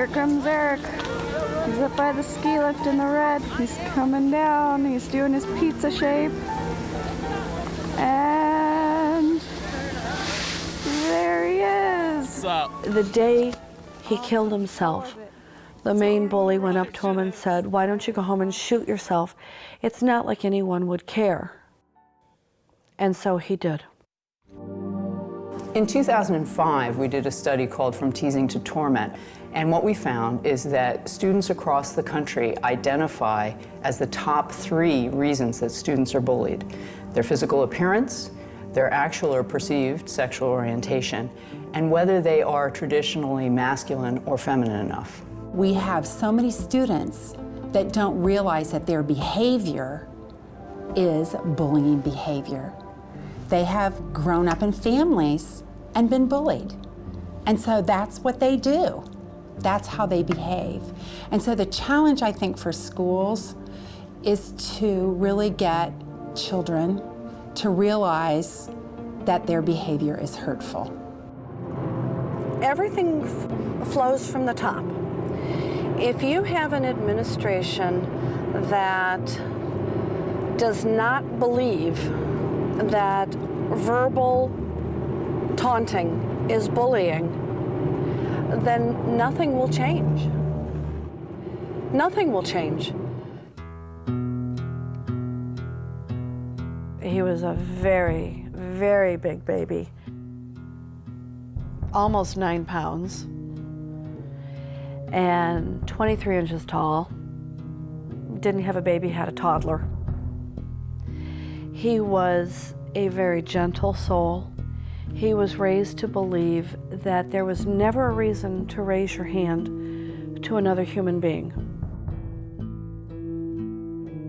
Here comes Erik. He's up by the ski lift in the red. He's coming down. He's doing his pizza shape. And there he is. What's up? The day he killed himself, the main bully went up to him and said, "Why don't you go home and shoot yourself? It's not like anyone would care." And so he did. In 2005, we did a study called From Teasing to Torment, and what we found is that students across the country identify as the top 3 reasons that students are bullied: their physical appearance, their actual or perceived sexual orientation, and whether they are traditionally masculine or feminine enough. We have so many students that don't realize that their behavior is bullying behavior. They have grown up in families and been bullied. And so that's what they do. That's how they behave. And so the challenge, I think, for schools is to really get children to realize that their behavior is hurtful. Everything flows from the top. If you have an administration that does not believe that verbal taunting is bullying, then nothing will change. Nothing will change. He was a very, very big baby. Almost 9 pounds. And 23 inches tall. Didn't have a baby, had a toddler. He was a very gentle soul. He was raised to believe that there was never a reason to raise your hand to another human being.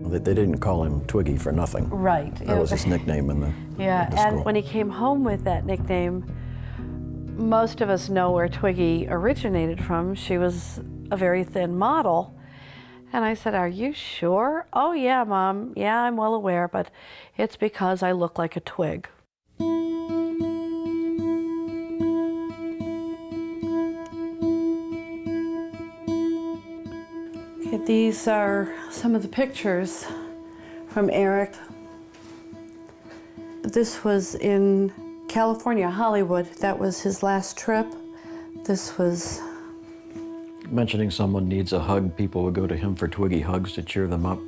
They didn't call him Twiggy for nothing. Right. That was his nickname in the Yeah, in the school. and when he came home with that nickname, most of us know where Twiggy originated from. She was a very thin model. And I said, "Are you sure?" "Oh yeah, Mom. Yeah, I'm well aware, but it's because I look like a twig." Okay, these are some of the pictures from Erik. This was in California, Hollywood. That was his last trip. This was... Mentioning someone needs a hug, people would go to him for Twiggy hugs to cheer them up.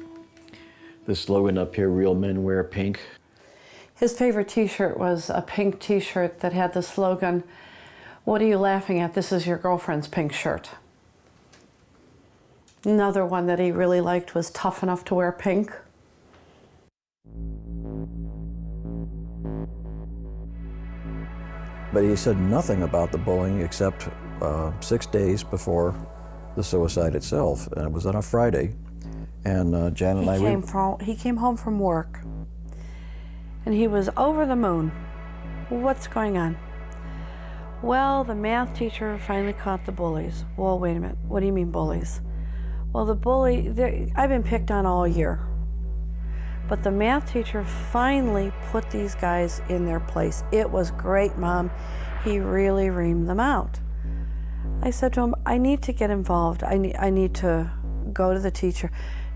This slogan up here, "Real men wear pink." His favorite t-shirt was a pink t-shirt that had the slogan, "What are you laughing at? This is your girlfriend's pink shirt." Another one that he really liked was "Tough enough to wear pink." But he said nothing about the bullying except 6 days before the suicide itself. And it was on a Friday. And Janet and I... He came home from work, and he was over the moon. "What's going on?" "Well, the math teacher finally caught the bullies." "Well, wait a minute. What do you mean bullies?" "Well, I've been picked on all year. But the math teacher finally put these guys in their place. It was great, Mom. He really reamed them out." I said to him, "I need to get involved. I need to go to the teacher."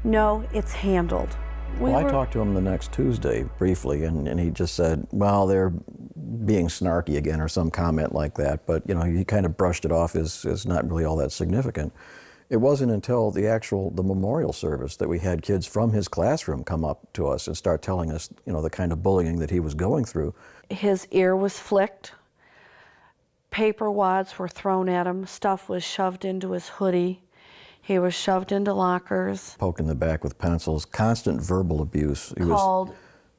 "No, it's handled." I talked to him the next Tuesday briefly, and he just said, "Well, they're being snarky again," or some comment like that. But you know, he kind of brushed it off as not really all that significant. It wasn't until the memorial service that we had kids from his classroom come up to us and start telling us, you know, the kind of bullying that he was going through. His ear was flicked. Paper wads were thrown at him. Stuff was shoved into his hoodie. He was shoved into lockers. Poked in the back with pencils. Constant verbal abuse. He was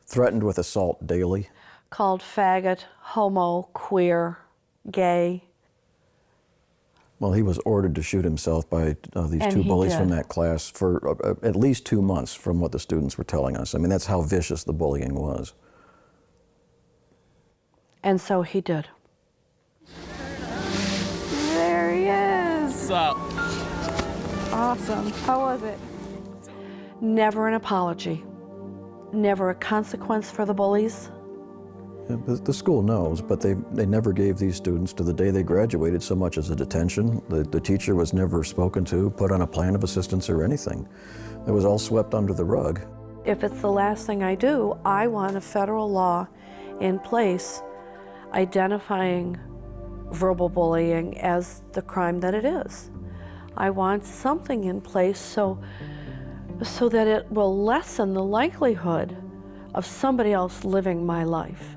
threatened with assault daily. Called faggot, homo, queer, gay. Well, he was ordered to shoot himself by these two bullies from that class for at least 2 months, from what the students were telling us. I mean, that's how vicious the bullying was. And so he did. There he is. What's up? Awesome. How was it? Never an apology. Never a consequence for the bullies. The school knows, but they never gave these students to the day they graduated so much as a detention. The teacher was never spoken to, put on a plan of assistance or anything. It was all swept under the rug. If it's the last thing I do, I want a federal law in place identifying verbal bullying as the crime that it is. I want something in place so that it will lessen the likelihood of somebody else living my life.